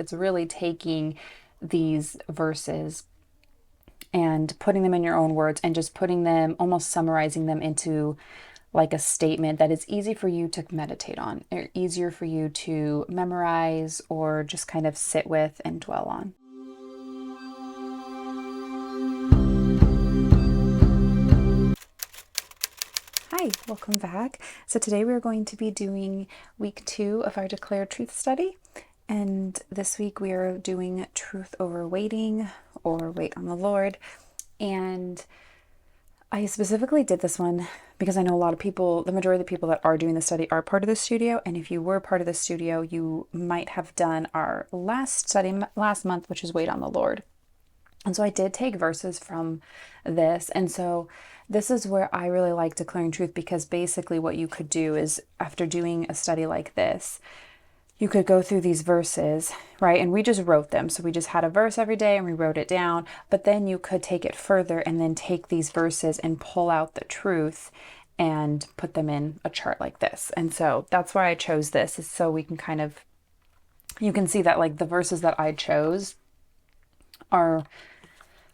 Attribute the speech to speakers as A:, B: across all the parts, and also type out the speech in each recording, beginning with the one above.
A: It's really taking these verses and putting them in your own words and just putting them, almost summarizing them into like a statement that is easy for you to meditate on, or easier for you to memorize or just kind of sit with and dwell on. Hi, welcome back. So today we're going to be doing week 2 of our Declared Truth study. And this week we are doing truth over waiting, or wait on the Lord. And I specifically did this one because I know a lot of people, the majority of the people that are doing the study are part of the studio. And if you were part of the studio, you might have done our last study last month, which is Wait on the Lord. And so I did take verses from this. And so this is where I really like Declaring Truth, because basically what you could do is, after doing a study like this, you could go through these verses, right? And we just wrote them. So we just had a verse every day and we wrote it down. But then you could take it further and then take these verses and pull out the truth and put them in a chart like this. And so that's why I chose this, is so we can kind of, you can see that like the verses that I chose are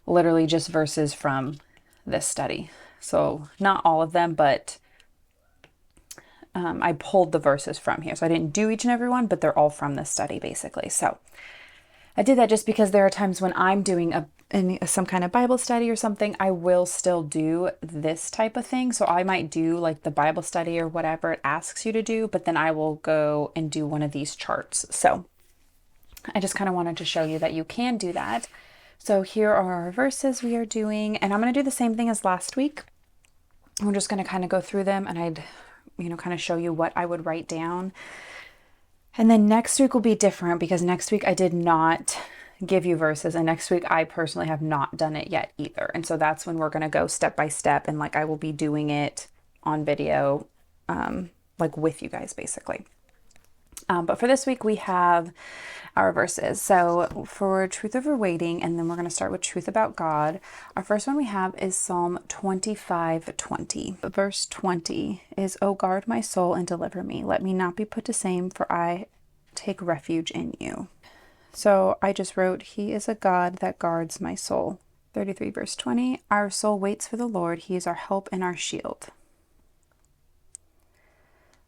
A: literally just verses from this study. So not all of them, but I pulled the verses from here. So I didn't do each and every one, but they're all from this study basically. So I did that just because there are times when I'm doing some kind of Bible study or something, I will still do this type of thing. So I might do like the Bible study or whatever it asks you to do, but then I will go and do one of these charts. So I just kind of wanted to show you that you can do that. So here are our verses we are doing, and I'm going to do the same thing as last week. We're just going to kind of go through them, and I'd, kind of show you what I would write down. And then next week will be different, because next week I did not give you verses, and next week I personally have not done it yet either. And so that's when we're going to go step by step, and like I will be doing it on video, like with you guys basically. But for this week, we have our verses. So for truth over waiting, and then we're going to start with truth about God. Our first one we have is Psalm 25:20. Verse 20 is, "O guard my soul and deliver me. Let me not be put to shame, for I take refuge in you." So I just wrote, He is a God that guards my soul. 33 verse 20, "Our soul waits for the Lord. He is our help and our shield."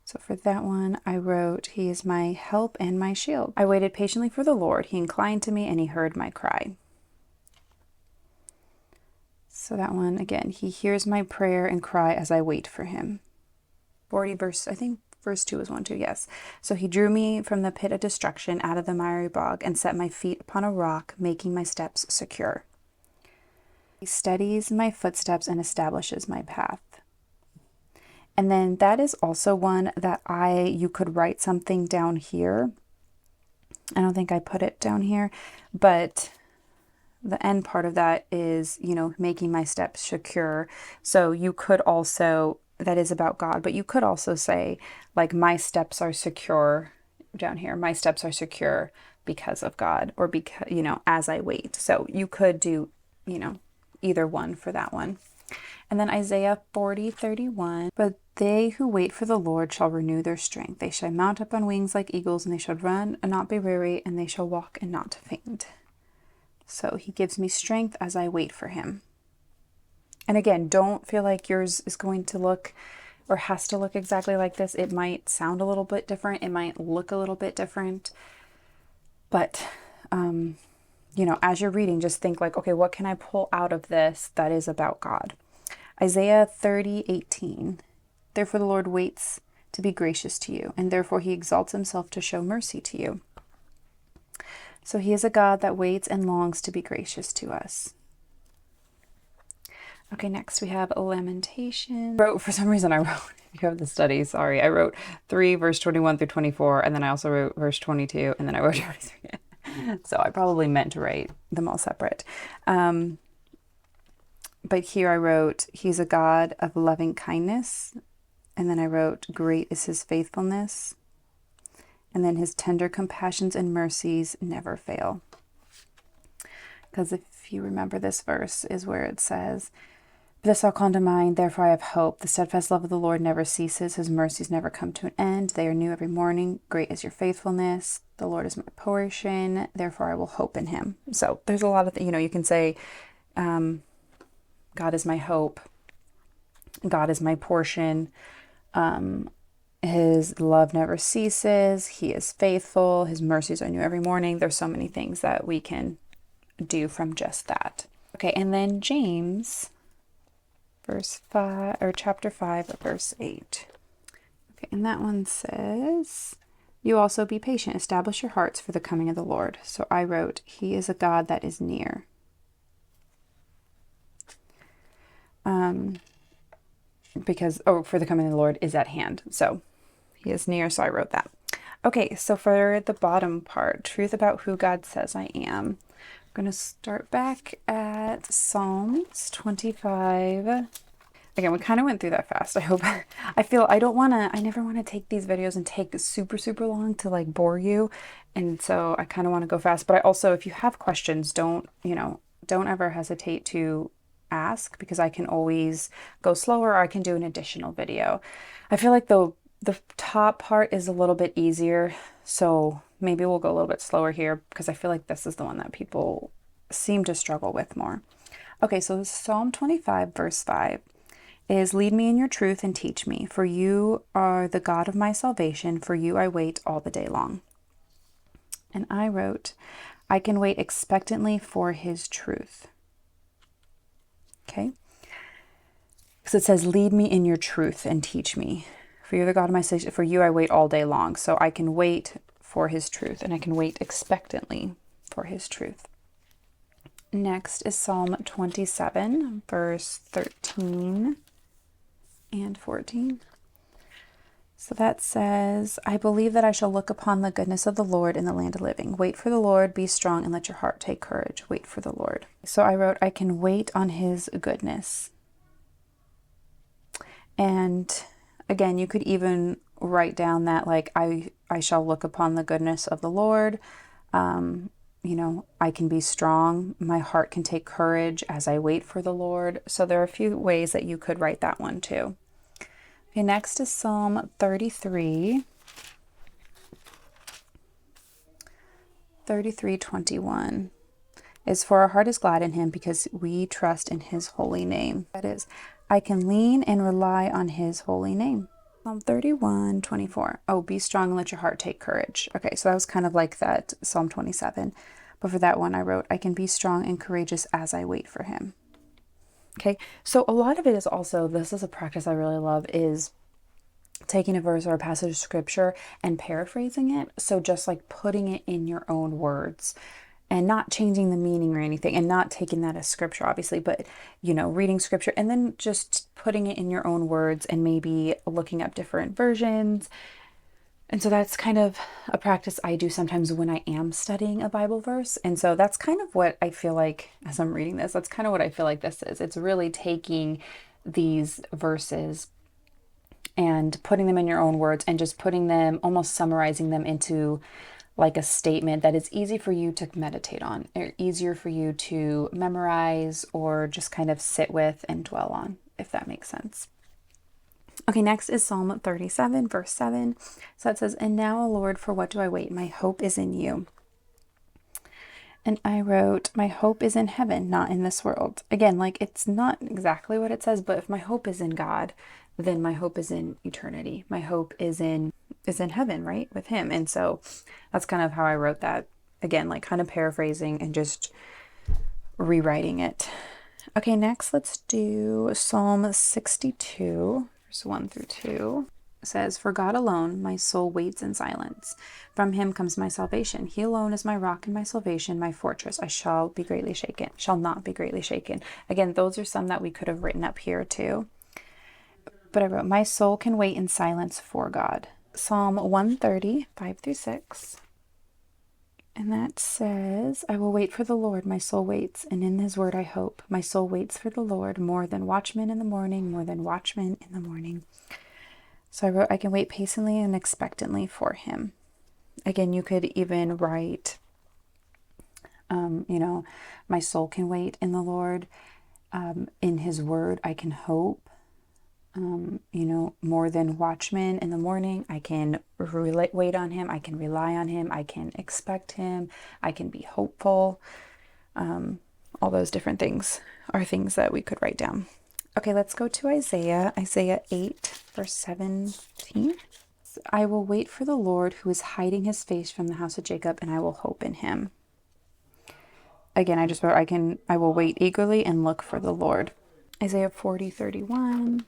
A: So for that one, I wrote, He is my help and my shield. I waited patiently for the Lord. He inclined to me and He heard my cry. So that one, again, He hears my prayer and cry as I wait for Him. 40 verse, I think verse 2 is 1 too, yes. "So He drew me from the pit of destruction, out of the miry bog, and set my feet upon a rock, making my steps secure. He steadies my footsteps and establishes my path." And then that is also one that you could write something down here. I don't think I put it down here, but the end part of that is, making my steps secure. So you could also, that is about God, but you could also say, like, my steps are secure down here. My steps are secure because of God, or because, as I wait. So you could do, either one for that one. And then Isaiah 40:31, "But they who wait for the Lord shall renew their strength. They shall mount up on wings like eagles, and they shall run and not be weary, and they shall walk and not faint." So He gives me strength as I wait for Him. And again, don't feel like yours is going to look or has to look exactly like this. It might sound a little bit different. It might look a little bit different. But, as you're reading, just think like, okay, what can I pull out of this that is about God? Isaiah 30:18, "Therefore the Lord waits to be gracious to you, and therefore He exalts Himself to show mercy to you." So He is a God that waits and longs to be gracious to us. Okay, next we have Lamentation. For some reason I wrote, if you have the study, sorry, I wrote 3 verse 21 through 24, and then I also wrote verse 22, and then I wrote 23. So I probably meant to write them all separate. But here I wrote, He's a God of loving kindness. And then I wrote, great is His faithfulness. And then His tender compassions and mercies never fail. Because if you remember, this verse is where it says, "This I'll call to mind, therefore I have hope. The steadfast love of the Lord never ceases. His mercies never come to an end. They are new every morning. Great is your faithfulness." The Lord is my portion, therefore I will hope in him. So there's a lot of, you can say, God is my hope. God is my portion. His love never ceases. He is faithful. His mercies are new every morning. There's so many things that we can do from just that. Okay, and then James, chapter 5, verse 8. Okay, and that one says, you also be patient, establish your hearts for the coming of the Lord. So I wrote, he is a God that is near. Because, for the coming of the Lord is at hand. So he is near, so I wrote that. Okay, so for the bottom part, truth about who God says I am. I'm going to start back at Psalms 25. Again, we kind of went through that fast. I hope, I never want to take these videos and take super, super long to like bore you. And so I kind of want to go fast. But I also, if you have questions, don't ever hesitate to ask, because I can always go slower, or I can do an additional video. I feel like the top part is a little bit easier, so maybe we'll go a little bit slower here, because I feel like this is the one that people seem to struggle with more. Okay, so Psalm 25 verse 5 is, lead me in your truth and teach me, for you are the God of my salvation, for you I wait all the day long. And I wrote, I can wait expectantly for his truth. Okay, because it says, lead me in your truth and teach me, for you're the God of my salvation, for you I wait all day long. So I can wait for his truth, and I can wait expectantly for his truth. Next is Psalm 27, verse 13 and 14. So that says, I believe that I shall look upon the goodness of the Lord in the land of living. Wait for the Lord, be strong, and let your heart take courage. Wait for the Lord. So I wrote, I can wait on his goodness. And again, you could even write down that, like, I shall look upon the goodness of the Lord. I can be strong. My heart can take courage as I wait for the Lord. So there are a few ways that you could write that one too. Okay, next is Psalm 33. 33:21 is, for our heart is glad in him because we trust in his holy name. That is, I can lean and rely on his holy name. Psalm 31:24. Oh, be strong and let your heart take courage. Okay, so that was kind of like that Psalm 27. But for that one, I wrote, I can be strong and courageous as I wait for him. Okay, so a lot of it is also, this is a practice I really love, is taking a verse or a passage of scripture and paraphrasing it. So just like putting it in your own words and not changing the meaning or anything, and not taking that as scripture, obviously, but, reading scripture and then just putting it in your own words and maybe looking up different versions. And so that's kind of a practice I do sometimes when I am studying a Bible verse. And so that's kind of what I feel like as I'm reading this, that's kind of what I feel like this is. It's really taking these verses and putting them in your own words and just putting them, almost summarizing them into like a statement that is easy for you to meditate on, or easier for you to memorize, or just kind of sit with and dwell on, if that makes sense. Okay, next is Psalm 37, verse 7. So it says, and now, O Lord, for what do I wait? My hope is in you. And I wrote, my hope is in heaven, not in this world. Again, like, it's not exactly what it says, but if my hope is in God, then my hope is in eternity. My hope is in heaven, right? With him. And so that's kind of how I wrote that. Again, like kind of paraphrasing and just rewriting it. Okay, next let's do Psalm 62, verse 1 through 2. It says, for God alone my soul waits in silence. From him comes my salvation. He alone is my rock and my salvation, my fortress. I shall not be greatly shaken. Again, those are some that we could have written up here too. But I wrote, my soul can wait in silence for God. Psalm 130, 5 through 6. And that says, I will wait for the Lord, my soul waits, and in his word I hope. My soul waits for the Lord more than watchmen in the morning, more than watchmen in the morning. So I wrote, I can wait patiently and expectantly for him. Again, you could even write, my soul can wait in the Lord. In his word, I can hope. more than watchmen in the morning. I can wait on him. I can rely on him. I can expect him. I can be hopeful. All those different things are things that we could write down. Okay, let's go to Isaiah. Isaiah 8, verse 17. I will wait for the Lord who is hiding his face from the house of Jacob, and I will hope in him. Again, I just wrote, I will wait eagerly and look for the Lord. Isaiah 40:31.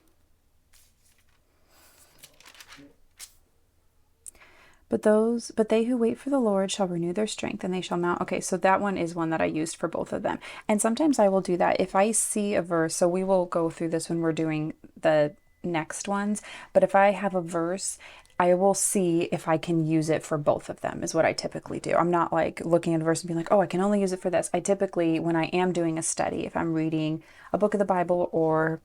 A: But they who wait for the Lord shall renew their strength, and they shall mount. Okay, so that one is one that I used for both of them. And sometimes I will do that if I see a verse. So we will go through this when we're doing the next ones. But if I have a verse, I will see if I can use it for both of them, is what I typically do. I'm not like looking at a verse and being like, oh, I can only use it for this. I typically, when I am doing a study, if I'm reading a book of the Bible or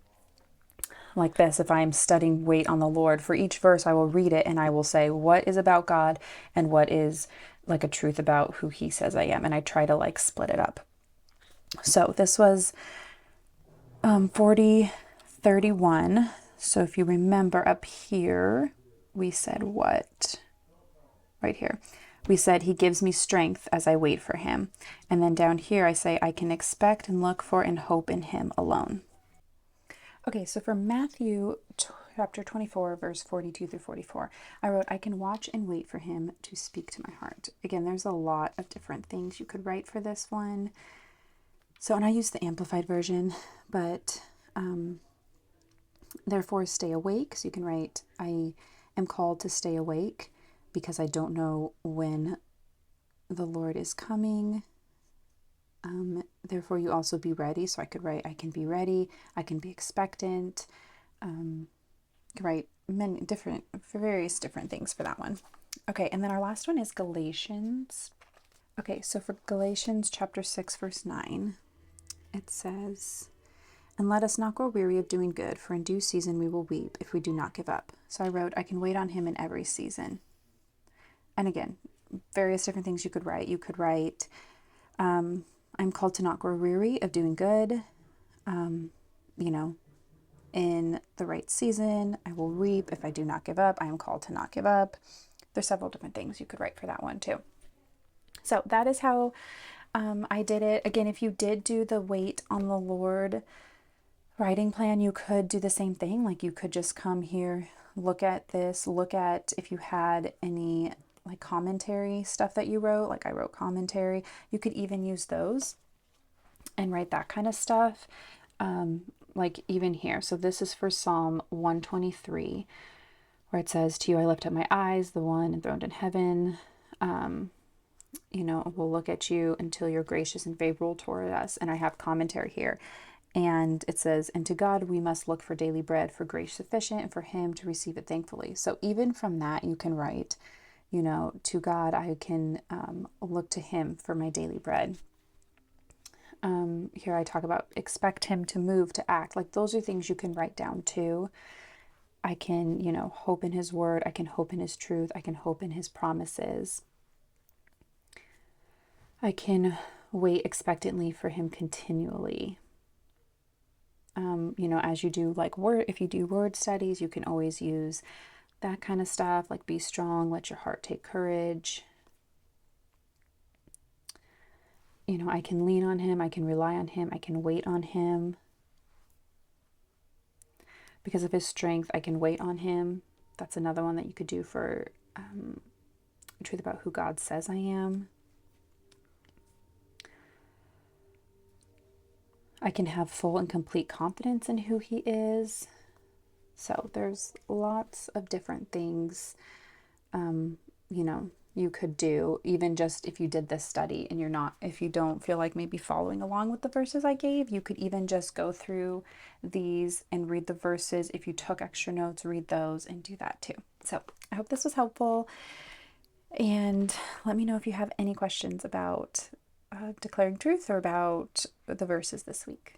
A: like this, if I'm studying wait on the Lord, for each verse I will read it and I will say what is about God and what is like a truth about who he says I am, and I try to like split it up. So this was 40:31. So if you remember up here, we said what? Right here. We said he gives me strength as I wait for him. And then down here I say I can expect and look for and hope in him alone. Okay, so for Matthew chapter 24, verse 42 through 44, I wrote, I can watch and wait for him to speak to my heart. Again, there's a lot of different things you could write for this one. So, and I use the Amplified version, but therefore stay awake. So you can write, I am called to stay awake because I don't know when the Lord is coming. Therefore, you also be ready. So I could write, I can be ready. I can be expectant. Write many different, various different things for that one. Okay, and then our last one is Galatians. Okay, so for Galatians chapter 6, verse 9, it says, and let us not grow weary of doing good, for in due season we will weep if we do not give up. So I wrote, I can wait on him in every season. And again, various different things you could write. You could write, I'm called to not grow weary of doing good. In the right season, I will reap if I do not give up. I am called to not give up. There's several different things you could write for that one too. So that is how I did it. Again, if you did do the wait on the Lord writing plan, you could do the same thing. Like you could just come here, look at this, look at if you had any like commentary stuff that you wrote, like I wrote commentary. You could even use those and write that kind of stuff. Like even here. So this is for Psalm 123, where it says, to you I lift up my eyes, the one enthroned in heaven. We'll look at you until you're gracious and favorable toward us. And I have commentary here. And it says, and to God we must look for daily bread, for grace sufficient, and for him to receive it thankfully. So even from that, you can write, to God I can look to him for my daily bread. Here I talk about expect him to move, to act. Like those are things you can write down too. I can, hope in his word. I can hope in his truth. I can hope in his promises. I can wait expectantly for him continually. As you do if you do word studies, you can always use that kind of stuff, like be strong, let your heart take courage. I can lean on him, I can rely on him, I can wait on him. Because of his strength, I can wait on him. That's another one that you could do for truth about who God says I am. I can have full and complete confidence in who he is. So there's lots of different things, you could do, even just if you did this study and if you don't feel like maybe following along with the verses I gave, you could even just go through these and read the verses. If you took extra notes, read those and do that too. So I hope this was helpful. And let me know if you have any questions about declaring truth or about the verses this week.